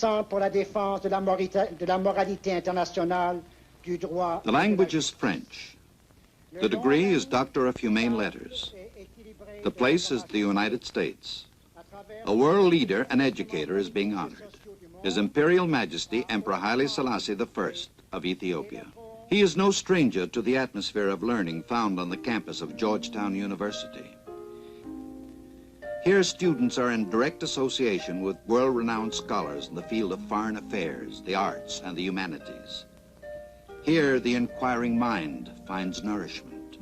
agissant pour la défense de la moralité internationale, du droit. The language is French. The degree is Doctor of Humane Letters. The place is the United States. A world leader and educator is being honored. His Imperial Majesty Emperor Haile Selassie I of Ethiopia. He is no stranger to the atmosphere of learning found on the campus of Georgetown University. Here, students are in direct association with world-renowned scholars in the field of foreign affairs, the arts, and the humanities. Here, the inquiring mind finds nourishment.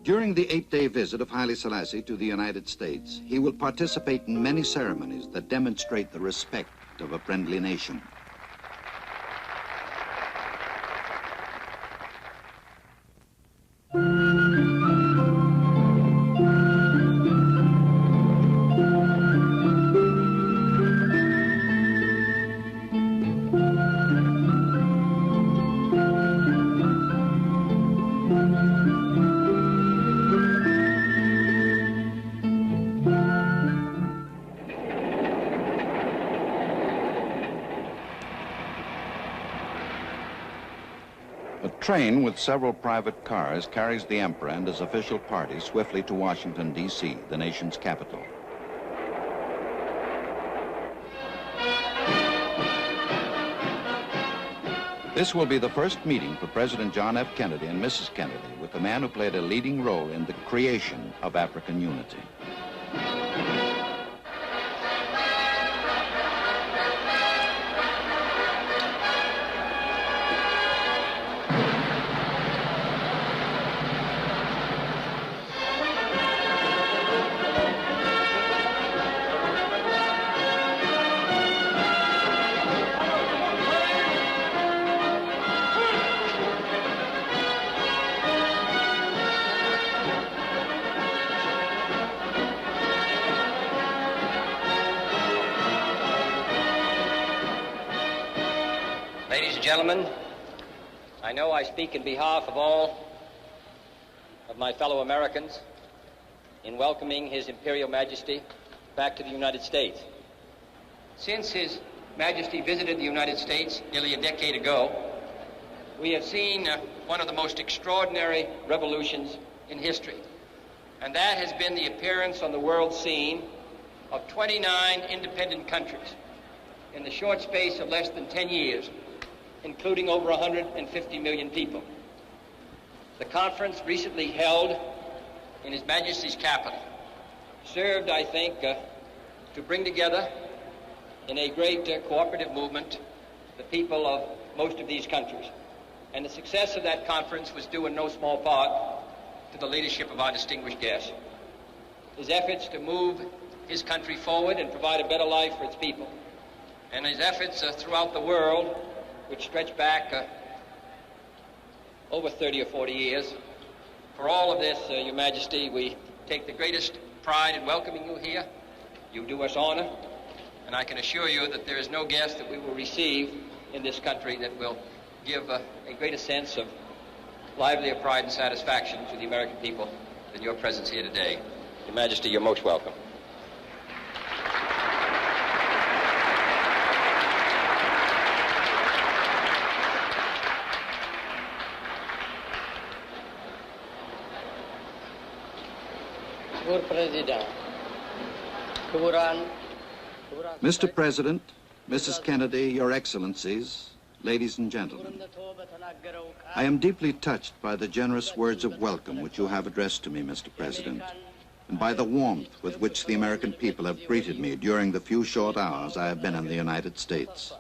During the 8-day visit of Haile Selassie to the United States, he will participate in many ceremonies that demonstrate the respect of a friendly nation. A train with several private cars carries the Emperor and his official party swiftly to Washington, D.C., the nation's capital. This will be the first meeting for President John F. Kennedy and Mrs. Kennedy with the man who played a leading role in the creation of African unity. Ladies and gentlemen, I know I speak in behalf of all of my fellow Americans in welcoming His Imperial Majesty back to the United States. Since His Majesty visited the United States nearly a decade ago, we have seen one of the most extraordinary revolutions in history, and that has been the appearance on the world scene of 29 independent countries in the short space of less than 10 years, including over 150 million people. The conference recently held in His Majesty's capital served, I think, to bring together in a great cooperative movement the people of most of these countries. And the success of that conference was due in no small part to the leadership of our distinguished guest. His efforts to move his country forward and provide a better life for its people, and his efforts throughout the world, which stretch back over 30 or 40 years. For all of this, Your Majesty, we take the greatest pride in welcoming you here. You do us honor, and I can assure you that there is no guest that we will receive in this country that will give a greater sense of livelier pride and satisfaction to the American people than your presence here today. Your Majesty, you're most welcome. Mr. President, Mrs. Kennedy, Your Excellencies, ladies and gentlemen, I am deeply touched by the generous words of welcome which you have addressed to me, Mr. President, and by the warmth with which the American people have greeted me during the few short hours I have been in the United States.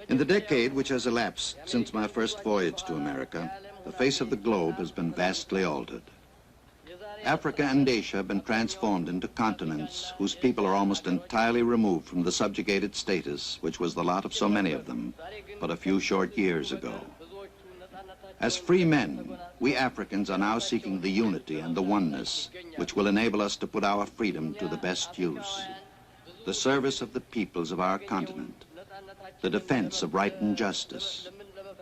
In the decade which has elapsed since my first voyage to America, the face of the globe has been vastly altered. Africa and Asia have been transformed into continents whose people are almost entirely removed from the subjugated status which was the lot of so many of them but a few short years ago. As free men, we Africans are now seeking the unity and the oneness which will enable us to put our freedom to the best use. The service of the peoples of our continent, the defense of right and justice,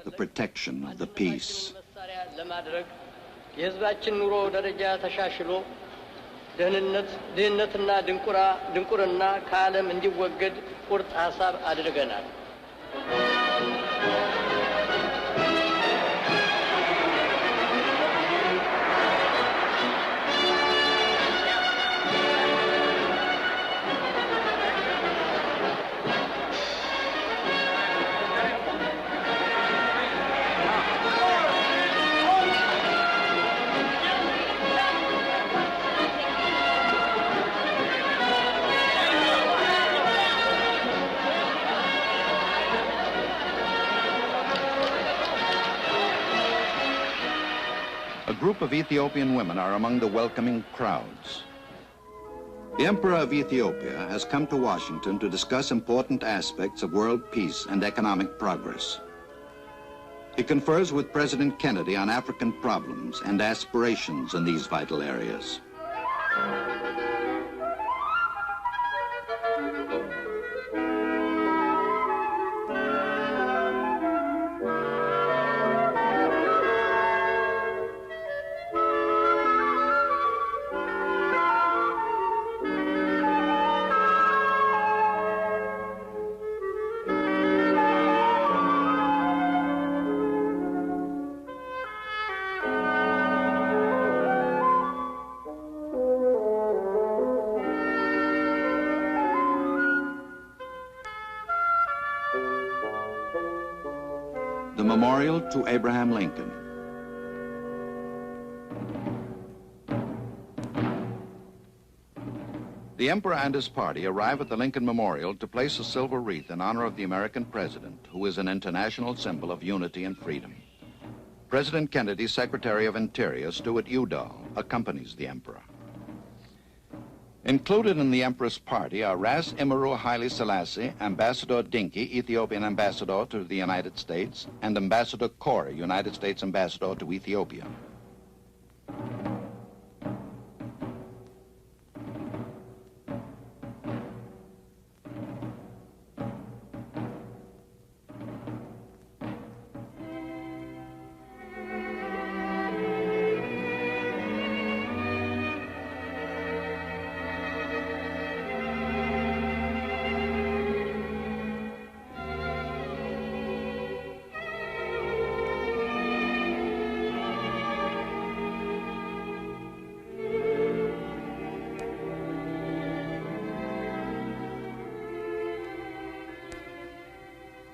the protection of the peace. የህዝባችን ኑሮ ደረጃ ተሻሽሎ ድህነትና ድንቁርና ከዓለም እንዲወገድ ቁርጥ ሐሳብ አድርገናል። A group of Ethiopian women are among the welcoming crowds. The Emperor of Ethiopia has come to Washington to discuss important aspects of world peace and economic progress. He confers with President Kennedy on African problems and aspirations in these vital areas. The memorial to Abraham Lincoln. The Emperor and his party arrive at the Lincoln Memorial to place a silver wreath in honor of the American president, who is an international symbol of unity and freedom. President Kennedy's Secretary of Interior, Stuart Udall, accompanies the Emperor. Included in the Emperor's party are Ras Imru Haile Selassie, Ambassador Dinky, Ethiopian ambassador to the United States, and Ambassador Corey, United States ambassador to Ethiopia.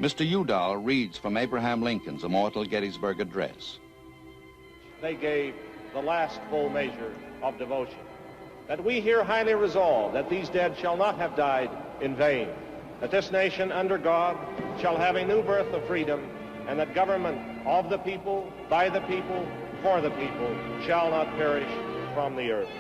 Mr. Udall reads from Abraham Lincoln's immortal Gettysburg Address. They gave the last full measure of devotion. That we here highly resolve that these dead shall not have died in vain, that this nation under God shall have a new birth of freedom, and that government of the people, by the people, for the people, shall not perish from the earth.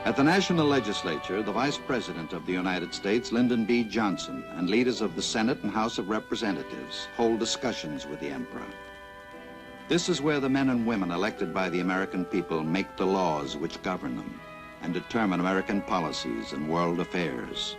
At the National Legislature, the Vice President of the United States, Lyndon B. Johnson, and leaders of the Senate and House of Representatives hold discussions with the Emperor. This is where the men and women elected by the American people make the laws which govern them and determine American policies and world affairs.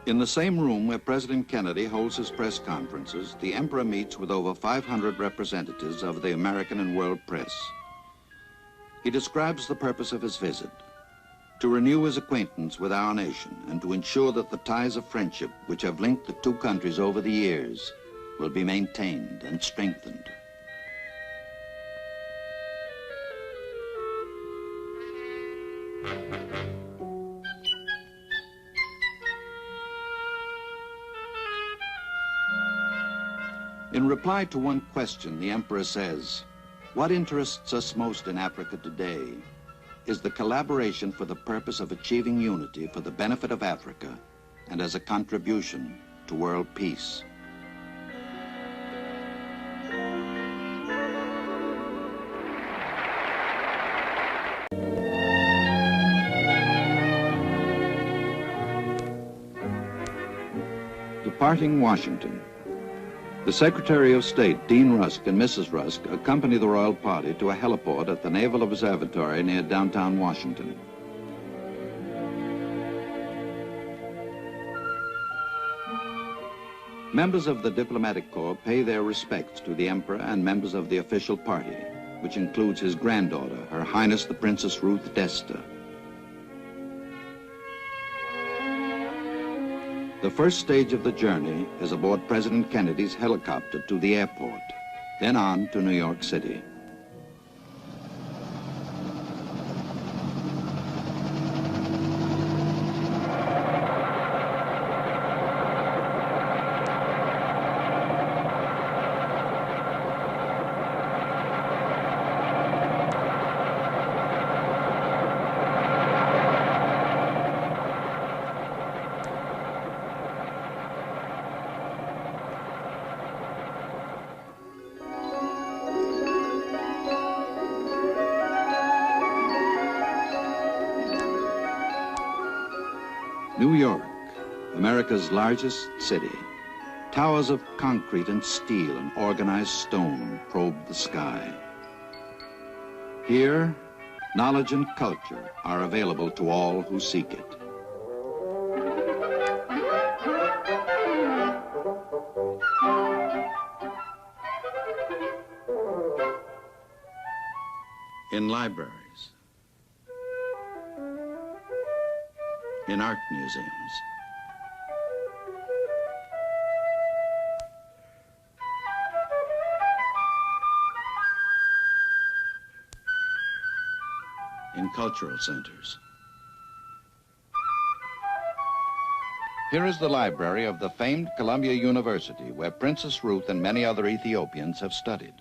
In the same room where President Kennedy holds his press conferences, the Emperor meets with over 500 representatives of the American and world press. He describes the purpose of his visit: to renew his acquaintance with our nation and to ensure that the ties of friendship which have linked the two countries over the years will be maintained and strengthened. In reply to one question, the Emperor says, What interests us most in Africa today is the collaboration for the purpose of achieving unity for the benefit of Africa and as a contribution to world peace. Departing Washington, the Secretary of State, Dean Rusk, and Mrs. Rusk accompany the royal party to a heliport at the Naval Observatory near downtown Washington. Members of the diplomatic corps pay their respects to the Emperor and members of the official party, which includes his granddaughter, Her Highness the Princess Ruth d'Este. The first stage of the journey is aboard President Kennedy's helicopter to the airport, then on to New York City. New York, America's largest city. Towers of concrete and steel and organized stone probe the sky. Here, knowledge and culture are available to all who seek it. In libraries, in art museums, in cultural centers. Here is the library of the famed Columbia University, where Princess Ruth and many other Ethiopians have studied.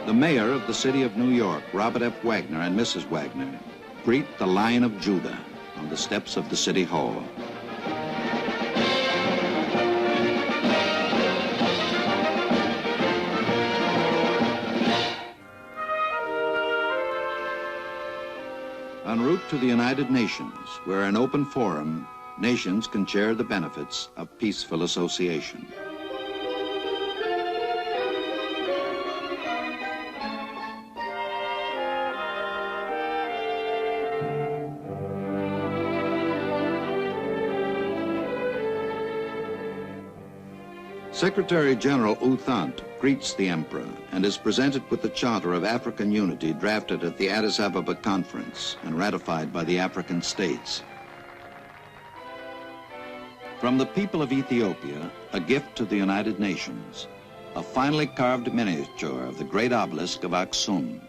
The mayor of the city of New York, Robert F. Wagner, and Mrs. Wagner greet the Lion of Judah on the steps of the City Hall. En route to the United Nations, where an open forum, nations can share the benefits of peaceful association. Secretary General U Thant greets the Emperor and is presented with the Charter of African Unity drafted at the Addis Ababa Conference and ratified by the African states. From the people of Ethiopia, a gift to the United Nations, a finely carved miniature of the great obelisk of Aksum,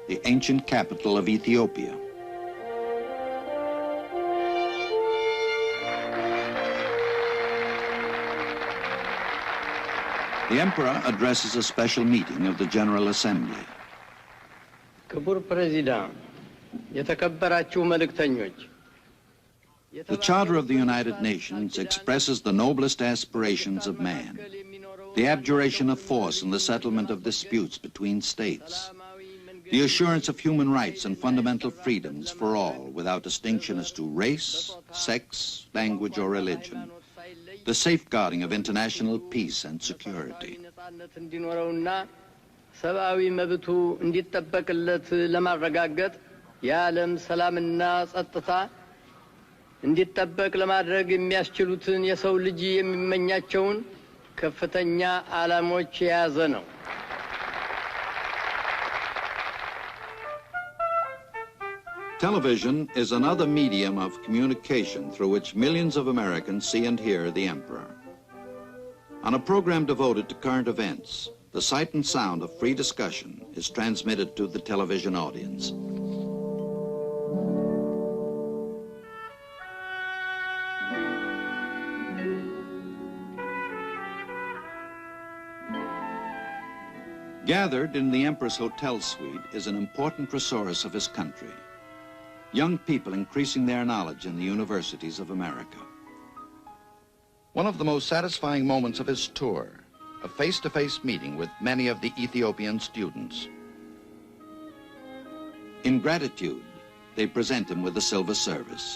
the ancient capital of Ethiopia. The Emperor addresses a special meeting of the General Assembly. ክቡር ፕሬዚዳንት የተከበራችሁ መልእክተኞች The Charter of the United Nations expresses the noblest aspirations of man, the abjuration of force and the settlement of disputes between states, the assurance of human rights and fundamental freedoms for all without distinction as to race, sex, language, or religion, the safeguarding of international peace and security. ሰብአዊ መብቱ እንዲጠበቅለት ለማረጋገጥ የዓለም ሰላምና ጸጥታ እንዲጠበቅ ለማድረግ የሚያስችሉትን የሰው ልጅ የሚመኛቸውን ከፍተኛ ዓላማዎች የያዘ ነው። Television is another medium of communication through which millions of Americans see and hear the Emperor. On a program devoted to current events, the sight and sound of free discussion is transmitted to the television audience. Gathered in the Emperor's hotel suite is an important resource of his country. Young people increasing their knowledge in the universities of America. One of the most satisfying moments of his tour, a face-to-face meeting with many of the Ethiopian students. In gratitude, they present him with a silver service.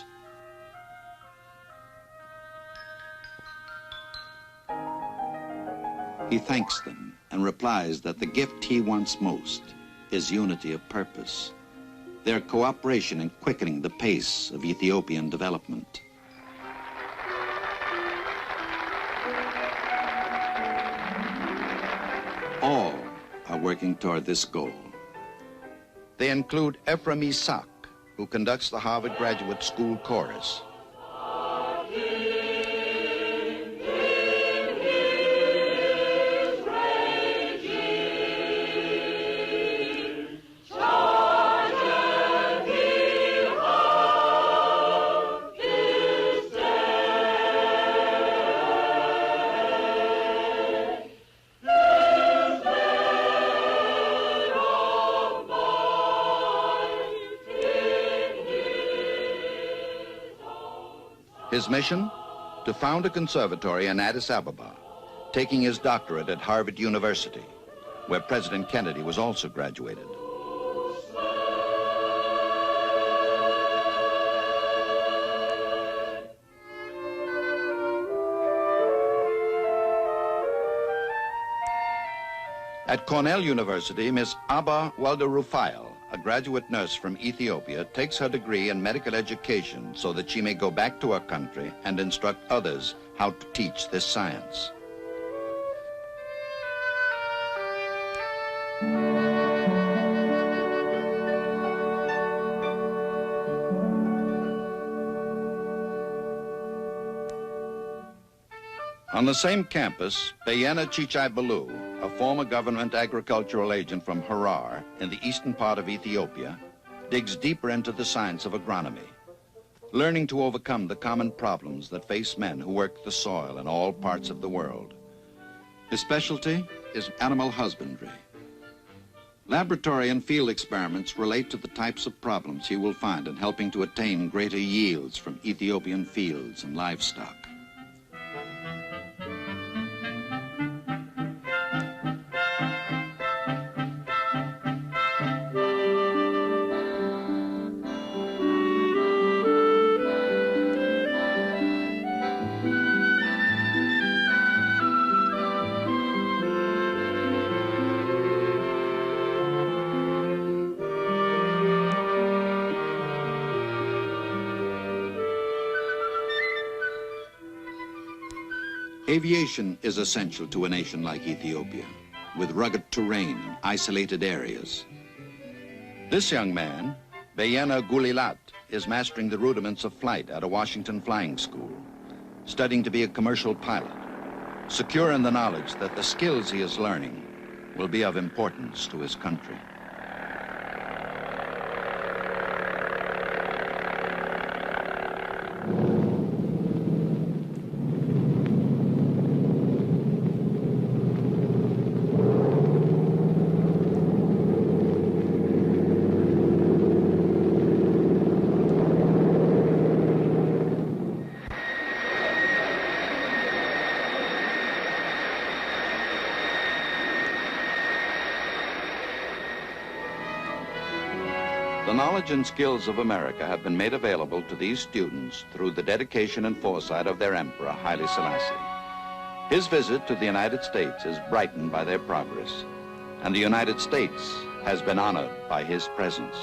He thanks them and replies that the gift he wants most is unity of purpose, their cooperation in quickening the pace of Ethiopian development. All are working toward this goal. They include Ephraim Isaac, who conducts the Harvard Graduate School Chorus. His mission? To found a conservatory in Addis Ababa, taking his doctorate at Harvard University, where President Kennedy was also graduated. At Cornell University, Miss Abba Walder-Rufael, a graduate nurse from Ethiopia, takes her degree in medical education so that she may go back to her country and instruct others how to teach this science. On the same campus, Bayena Chichai-Balu, a former government agricultural agent from Harar in the eastern part of Ethiopia, digs deeper into the science of agronomy, learning to overcome the common problems that face men who work the soil in all parts of the world. His specialty is animal husbandry. Laboratory and field experiments relate to the types of problems he will find in helping to attain greater yields from Ethiopian fields and livestock. Aviation is essential to a nation like Ethiopia, with rugged terrain and isolated areas. This young man, Bayena Gulilat, is mastering the rudiments of flight at a Washington flying school, studying to be a commercial pilot, secure in the knowledge that the skills he is learning will be of importance to his country. The knowledge and skills of America have been made available to these students through the dedication and foresight of their Emperor, Haile Selassie. His visit to the United States is brightened by their progress, and the United States has been honored by his presence.